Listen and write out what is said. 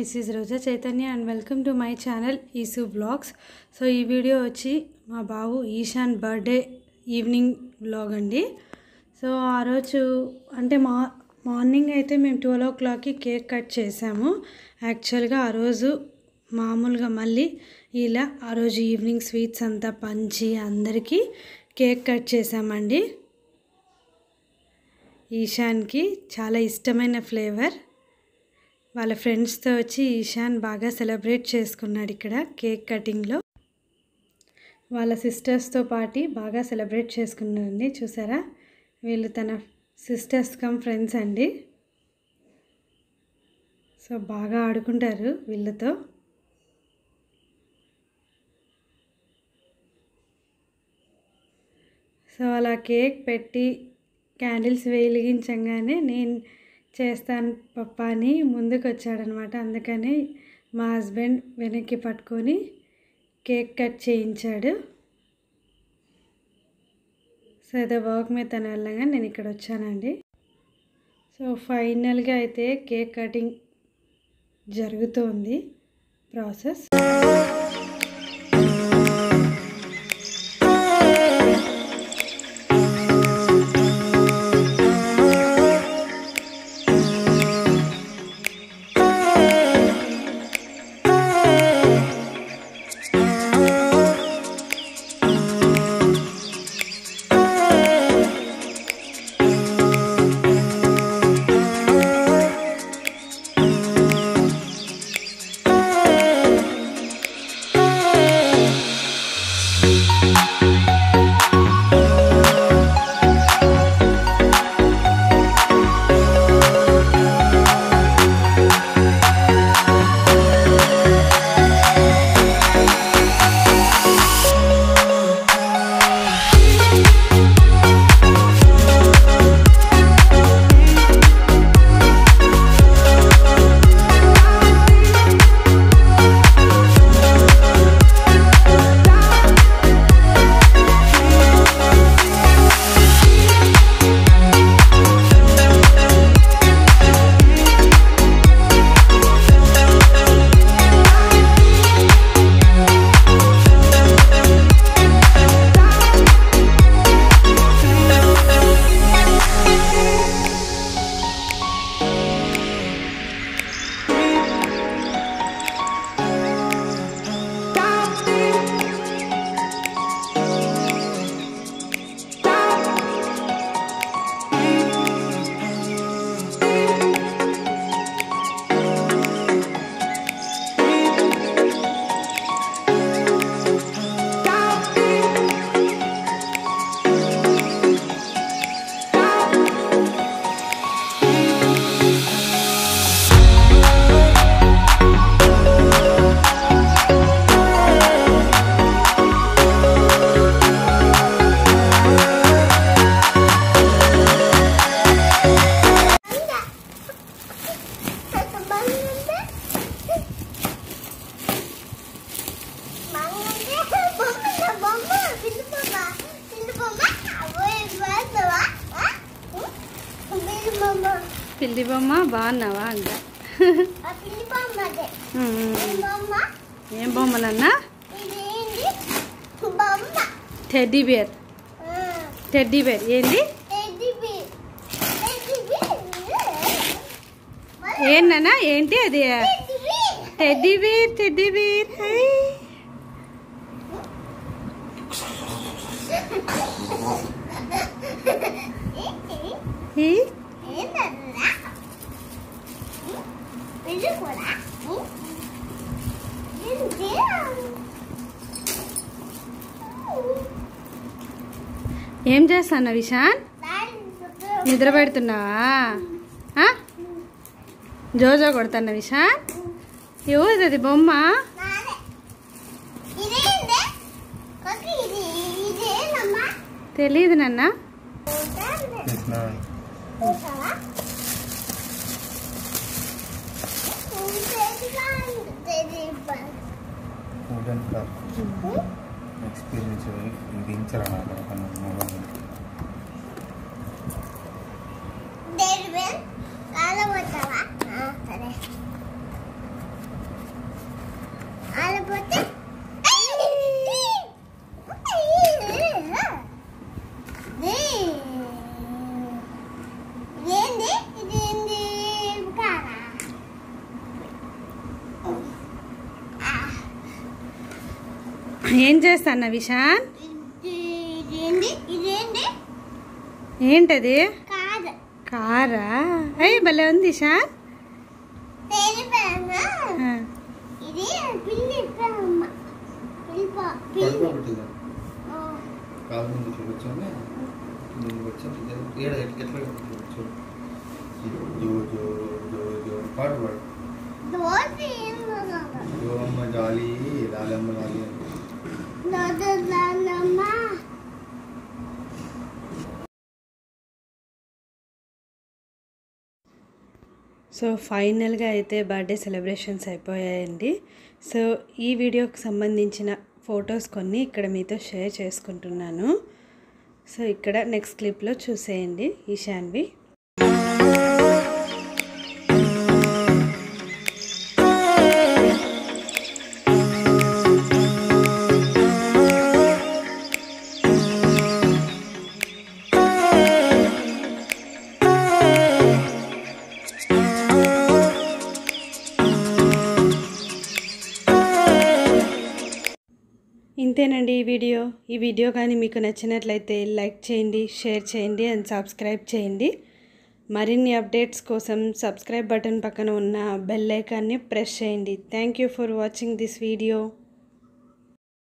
This is Roja Chaitanya and welcome to my channel Eesu blogs. So ఈ video వచ్చి మా బాబు ఈశాన్ బర్త్డే ఈవినింగ్ బ్లాగ్ అండి. సో ఆ రోజు అంటే మార్నింగ్ అయితే మేము 12 o'clockకి కేక్ కట్ చేసాము. యాక్చువల్గా ఆ రోజు మామూలుగా మళ్ళీ ఇలా ఆ రోజు ఈవినింగ్ స్వీట్స్ అంతా పంచి అందరికీ కేక్ కట్ చేసామండి. ఈశాన్కి చాలా ఇష్టమైన ఫ్లేవర్. వాళ్ళ ఫ్రెండ్స్తో వచ్చి ఈశాన్ బాగా సెలబ్రేట్ చేసుకున్నాడు ఇక్కడ కేక్ కటింగ్లో. వాళ్ళ సిస్టర్స్తో పాటు బాగా సెలబ్రేట్ చేసుకున్నారండి. చూసారా, వీళ్ళు తన సిస్టర్స్ కమ్ ఫ్రెండ్స్ అండి. సో బాగా ఆడుకుంటారు వీళ్ళతో. సో అలా కేక్ పెట్టి క్యాండిల్స్ వెలిగించగానే నేను చేస్తాను పప్పా అని ముందుకు వచ్చాడనమాట. అందుకని మా హస్బెండ్ వెనక్కి పట్టుకొని కేక్ కట్ చేయించాడు. సో ఏదో వర్క్ మీద తను వెళ్ళగా నేను ఇక్కడ వచ్చానండి. సో ఫైనల్గా అయితే కేక్ కటింగ్ జరుగుతోంది ప్రాసెస్. పిల్లి బొమ్మ బాగున్నావా అంట. ఏం బొమ్మలన్నా? Teddy bear. టెడ్డీ బేర్ ఏంది? ఏంటన్నా? ఏంటి అది? Teddy bear. Teddy bear. ఏం చేస్తాను విశాన్? నిద్ర పెడుతున్నావా? జోజో కొడుతున్నా విశాన్? ఎవరిది అది బొమ్మ? తెలీదు నాన్న. ఎక్స్పీరియన్స్ ఏం చేస్తాను విశాన్? ఏంటది? కారా? అయ్యి భలే ఉంది ఇషాన్. సో ఫైనల్గా అయితే బర్త్డే సెలబ్రేషన్స్ అయిపోయాయండి. సో ఈ వీడియోకి సంబంధించిన ఫొటోస్ కొన్ని ఇక్కడ మీతో షేర్ చేసుకుంటున్నాను. సో ఇక్కడ నెక్స్ట్ క్లిప్లో చూసేయండి ఈశాన్వి. ఇంతేనండి ఈ వీడియో కానీ మీకు నచ్చినట్లయితే లైక్ చేయండి, షేర్ చేయండి అండ్ సబ్స్క్రైబ్ చేయండి. మరిన్ని అప్డేట్స్ కోసం సబ్స్క్రైబ్ బటన్ పక్కన ఉన్న బెల్ ఐకాన్ని ప్రెస్ చేయండి. Thank you for watching this video.